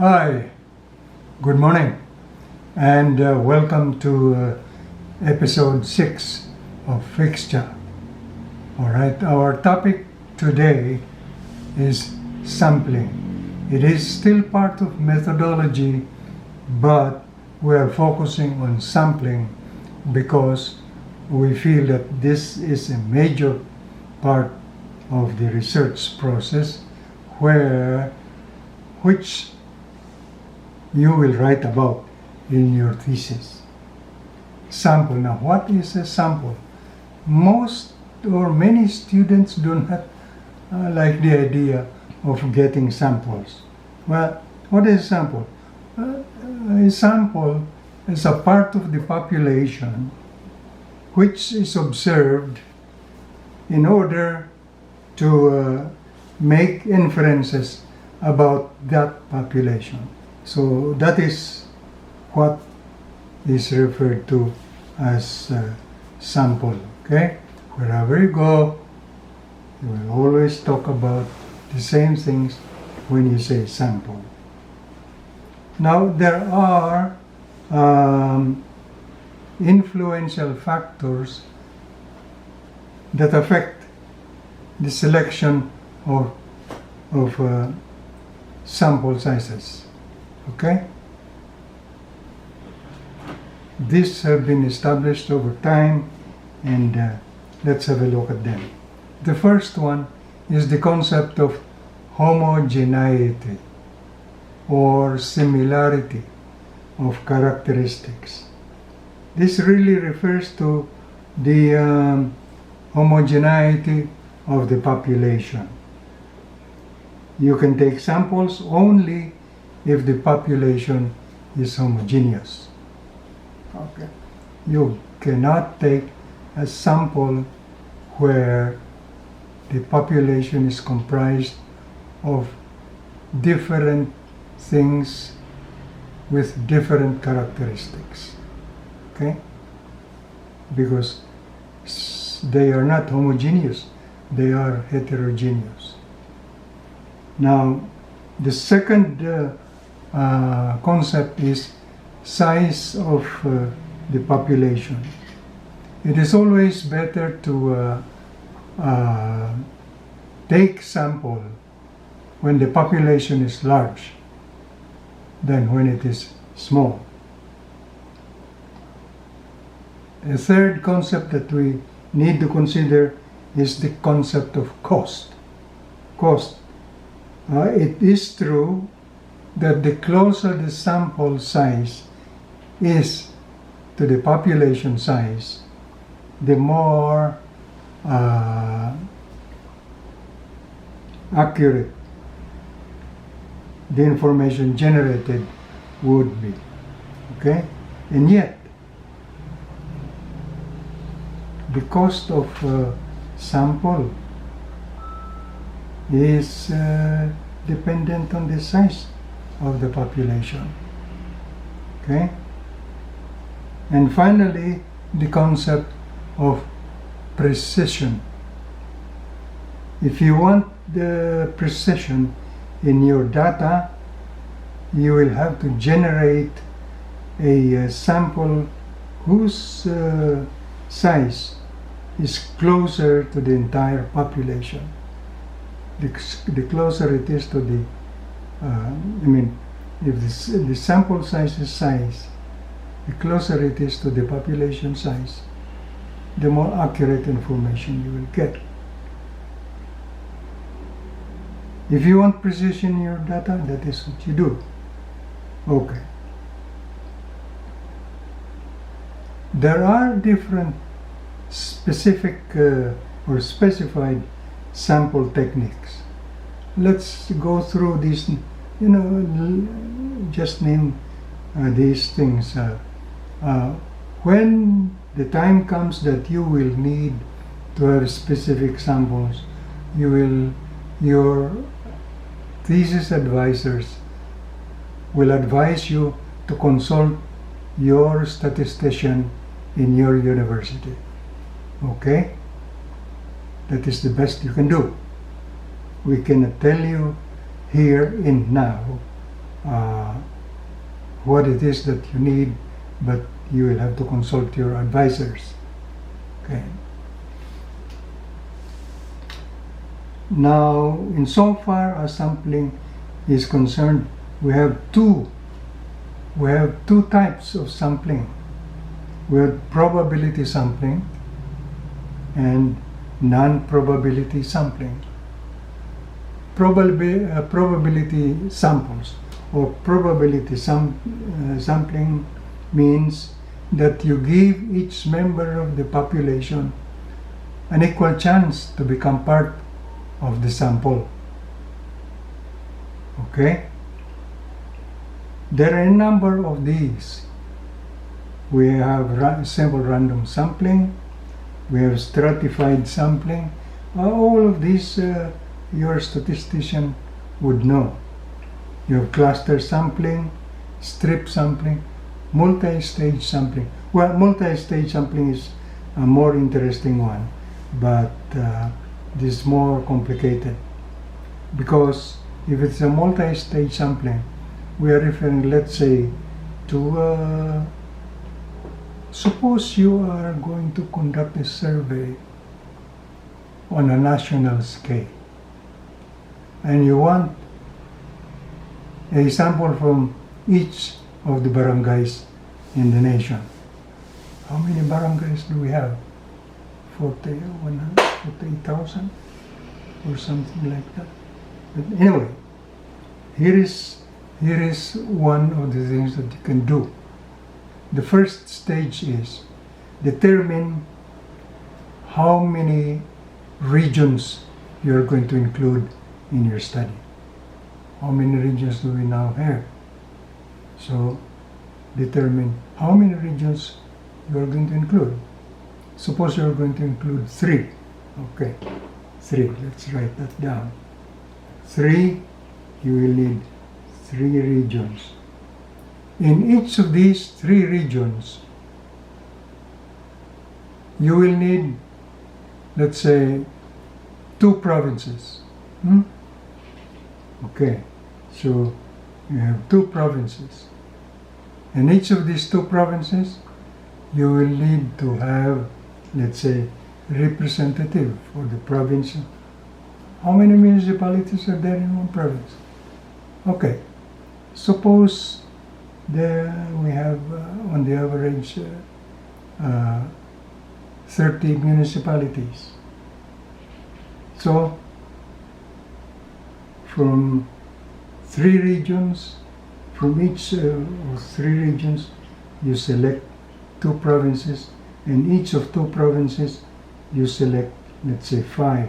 Hi, good morning, and welcome to episode 6 of FICS. Alright, our topic today is sampling. It is still part of methodology, but we are focusing on sampling because we feel that this is a major part of the research process which you will write about in your thesis. Sample. Now, what is a sample? Most or many students do not like the idea of getting samples. Well, what is a sample? A sample is a part of the population which is observed in order to make inferences about that population. So that is what is referred to as sample. Okay? Wherever you go, you will always talk about the same things when you say sample. Now there are influential factors that affect the selection of sample sizes. Okay? These have been established over time, and let's have a look at them. The first one is the concept of homogeneity or similarity of characteristics. This really refers to the homogeneity of the population. You can take samples only if the population is homogeneous. Okay. You cannot take a sample where the population is comprised of different things with different characteristics. Okay? Because they are not homogeneous, they are heterogeneous. Now, the second concept is size of the population. It is always better to take sample when the population is large than when it is small. A third concept that we need to consider is the concept of cost. Cost. It is true that the closer the sample size is to the population size, the more accurate the information generated would be. Okay? And yet, the cost of sample is dependent on the size of the population. Okay? And finally, the concept of precision. If you want the precision in your data, you will have to generate a sample whose size is closer to the entire population. The closer it is to the if the sample size is size, the closer it is to the population size, the more accurate information you will get. If you want precision in your data, that is what you do. Okay. There are different specific or specified sample techniques. Let's go through these, just name these things. When the time comes that you will need to have specific samples, your thesis advisors will advise you to consult your statistician in your university. Okay? That is the best you can do. We cannot tell you here and now uh, what it is that you need, but you will have to consult your advisors. Okay. Now, in so far as sampling is concerned, we have two types of sampling. We have probability sampling and non-probability sampling. Probability samples or probability sampling means that you give each member of the population an equal chance to become part of the sample. Okay? There are a number of these. We have simple random sampling, we have stratified sampling. All of these your statistician would know. You have cluster sampling, strip sampling, multi-stage sampling. Well, multi-stage sampling is a more interesting one, but this is more complicated, because if it's a multi-stage sampling, we are referring, let's say, to suppose you are going to conduct a survey on a national scale, and you want a sample from each of the barangays in the nation. How many barangays do we have? 48,000 or something like that. But anyway, here is one of the things that you can do. The first stage is determine how many regions you are going to include in your study. How many regions do we now have? So determine how many regions you are going to include. Suppose you are going to include 3. Okay, 3. Let's write that down. 3, you will need 3 regions. In each of these 3 regions, you will need, let's say, 2 provinces. Okay, so you have 2 provinces. In each of these 2 provinces, you will need to have, let's say, representative for the province. How many municipalities are there in one province? Okay, suppose there we have on the average 30 municipalities. So from 3 regions, from each of 3 regions, you select 2 provinces, and each of 2 provinces you select, let's say, 5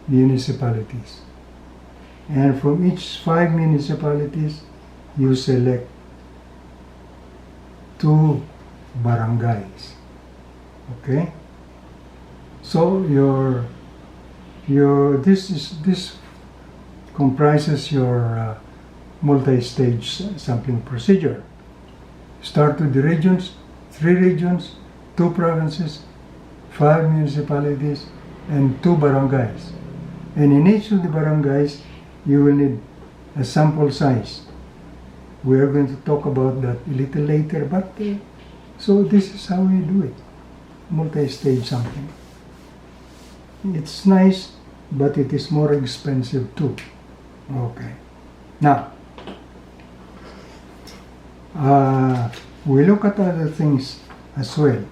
municipalities, and from each 5 municipalities you select 2 barangays. Okay, so this comprises your multi-stage sampling procedure. Start with the regions, 3 regions, 2 provinces, 5 municipalities, and 2 barangays. And in each of the barangays, you will need a sample size. We are going to talk about that a little later, but so this is how we do it. Multi-stage sampling. It's nice, but it is more expensive too. Okay. Now, we look at other things as well.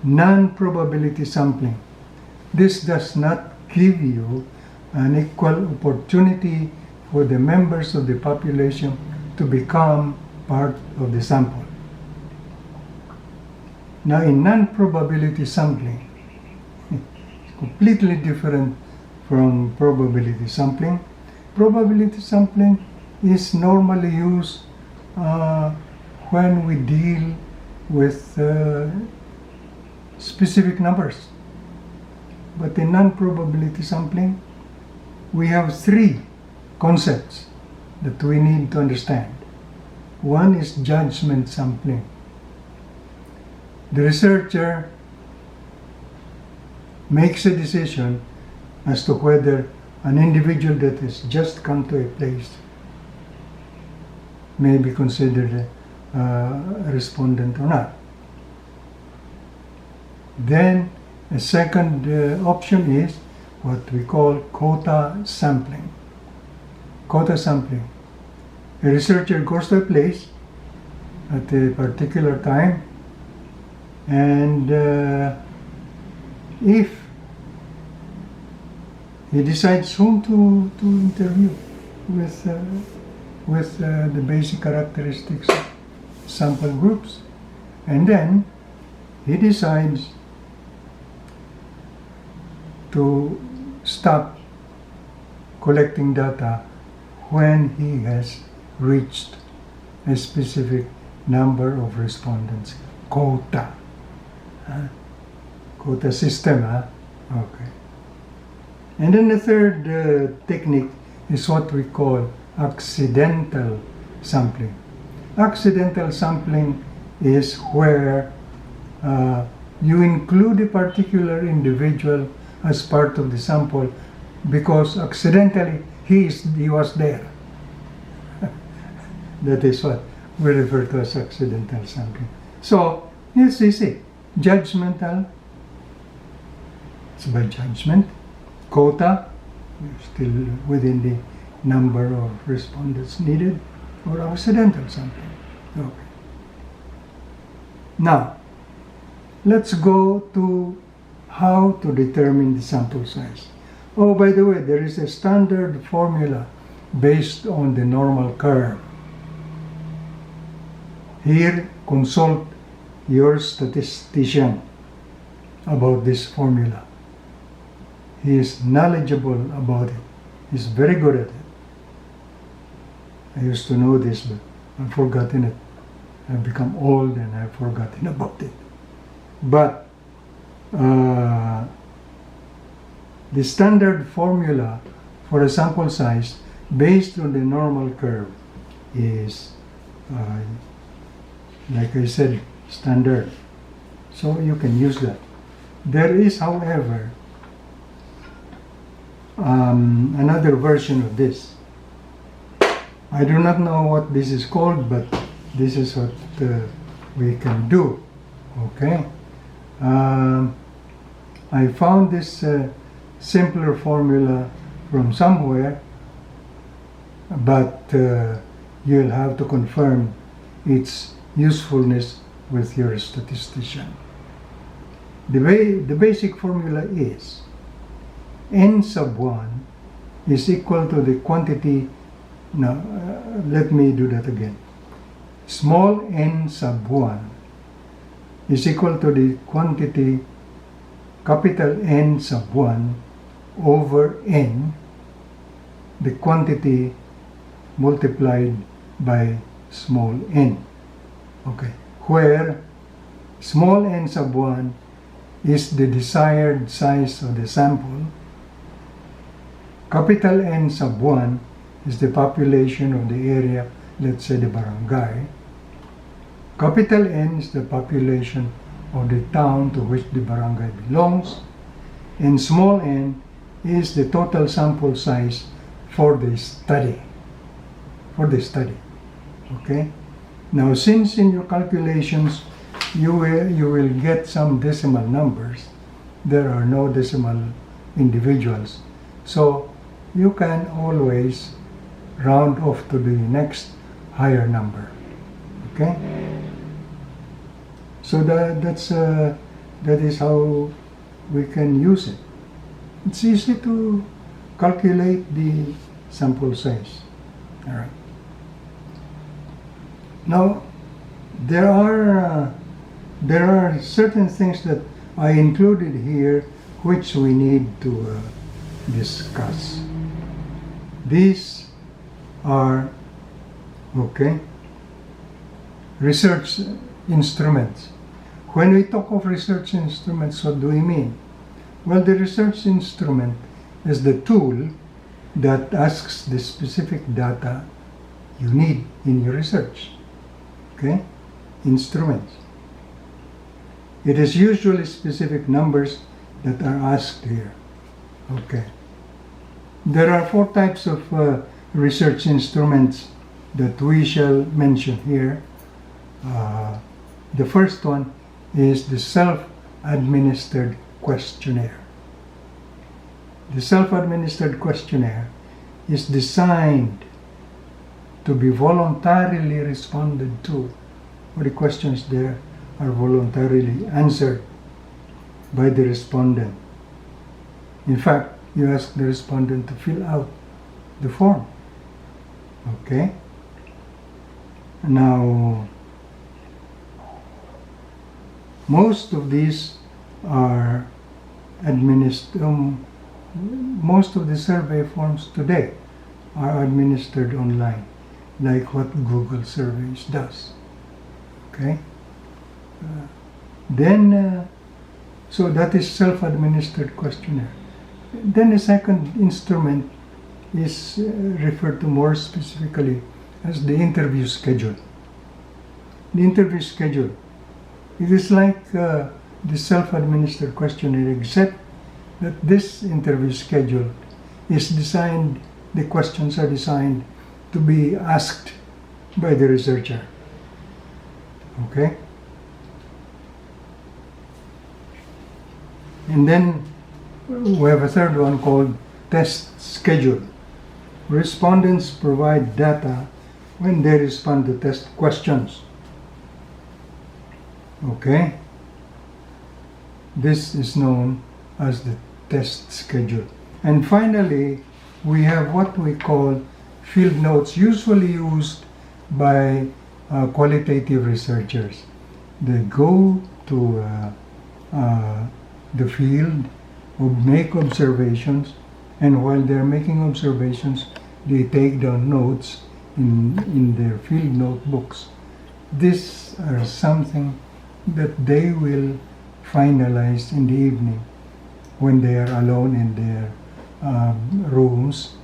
Non-probability sampling. This does not give you an equal opportunity for the members of the population to become part of the sample. Now, in non-probability sampling, it's completely different from probability sampling. Probability sampling is normally used when we deal with specific numbers. But in non-probability sampling, we have 3 concepts that we need to understand. One is judgment sampling. The researcher makes a decision as to whether an individual that has just come to a place may be considered a respondent or not. Then a second option is what we call quota sampling. Quota sampling. A researcher goes to a place at a particular time, and if he decides whom to interview with the basic characteristics of sample groups, and then he decides to stop collecting data when he has reached a specific number of respondents. Quota. Quota system. Okay. And then the third technique is what we call accidental sampling. Accidental sampling is where you include a particular individual as part of the sample because accidentally he was there. That is what we refer to as accidental sampling. So, it's easy. Judgmental, it's by judgment. Quota, still within the number of respondents needed, or accidental sampling. Okay. Now, let's go to how to determine the sample size. Oh, by the way, there is a standard formula based on the normal curve. Here, consult your statistician about this formula. He is knowledgeable about it. He's very good at it. I used to know this, but I've forgotten it. I've become old and I've forgotten about it. But the standard formula for a sample size based on the normal curve is, like I said, standard. So you can use that. There is, however, another version of this. I do not know what this is called, but this is what we can do. Okay? I found this simpler formula from somewhere, but you'll have to confirm its usefulness with your statistician. The basic formula is n sub 1 is equal to the quantity. Now, let me do that again. Small n sub 1 is equal to the quantity capital N sub 1 over n, the quantity multiplied by small n. Okay, where small n sub 1 is the desired size of the sample, capital N sub 1 is the population of the area, let's say the barangay, capital N is the population of the town to which the barangay belongs, and small n is the total sample size for the study. Okay? Now, since in your calculations you will get some decimal numbers, there are no decimal individuals, so you can always round off to the next higher number. Okay? So that is how we can use it. It's easy to calculate the sample size. All right. Now, there are certain things that I included here which we need to discuss. These are, okay, research instruments. When we talk of research instruments, what do we mean? Well, the research instrument is the tool that asks the specific data you need in your research. Okay? Instruments. It is usually specific numbers that are asked here. Okay. There are 4 types of research instruments that we shall mention here. The first one is the Self-Administered Questionnaire. The Self-Administered Questionnaire is designed to be voluntarily responded to, or the questions there are voluntarily answered by the respondent. In fact, you ask the respondent to fill out the form. Okay? Now, most of these are most of the survey forms today are administered online, like what Google Surveys does. Okay? So that is Self-Administered Questionnaire. Then the second instrument is referred to more specifically as the interview schedule. The interview schedule, it is like the Self-Administered Questionnaire, except that this interview schedule is designed, the questions are designed to be asked by the researcher. Okay? And then we have a third one called test schedule. Respondents provide data when they respond to test questions. Okay? This is known as the test schedule. And finally, we have what we call field notes, usually used by qualitative researchers. They go to the field, make observations, and while they're making observations, they take down notes in their field notebooks. These are something that they will finalize in the evening when they are alone in their rooms,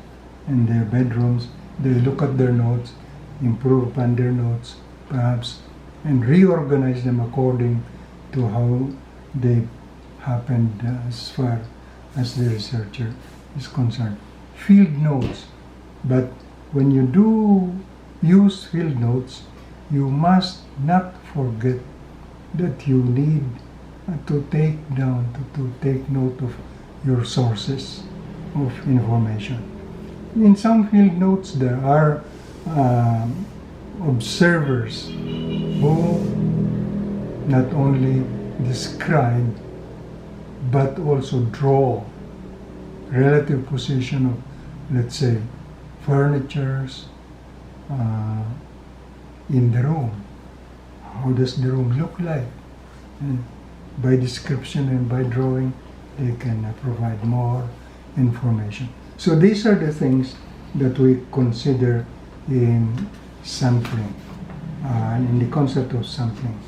in their bedrooms. They look at their notes, improve upon their notes, perhaps, and reorganize them according to how they happened as far as the researcher is concerned. Field notes. But when you do use field notes, you must not forget that you need to take down, to take note of your sources of information. In some field notes, there are observers who not only describe but also draw relative position of, let's say, furnitures in the room. How does the room look like? And by description and by drawing, they can provide more information. So these are the things that we consider in sampling, in the concept of sampling.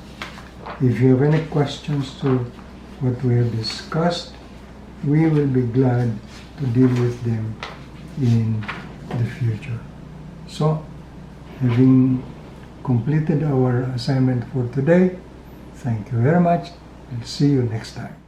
If you have any questions to what we have discussed, we will be glad to deal with them in the future. So, having completed our assignment for today, thank you very much, and see you next time.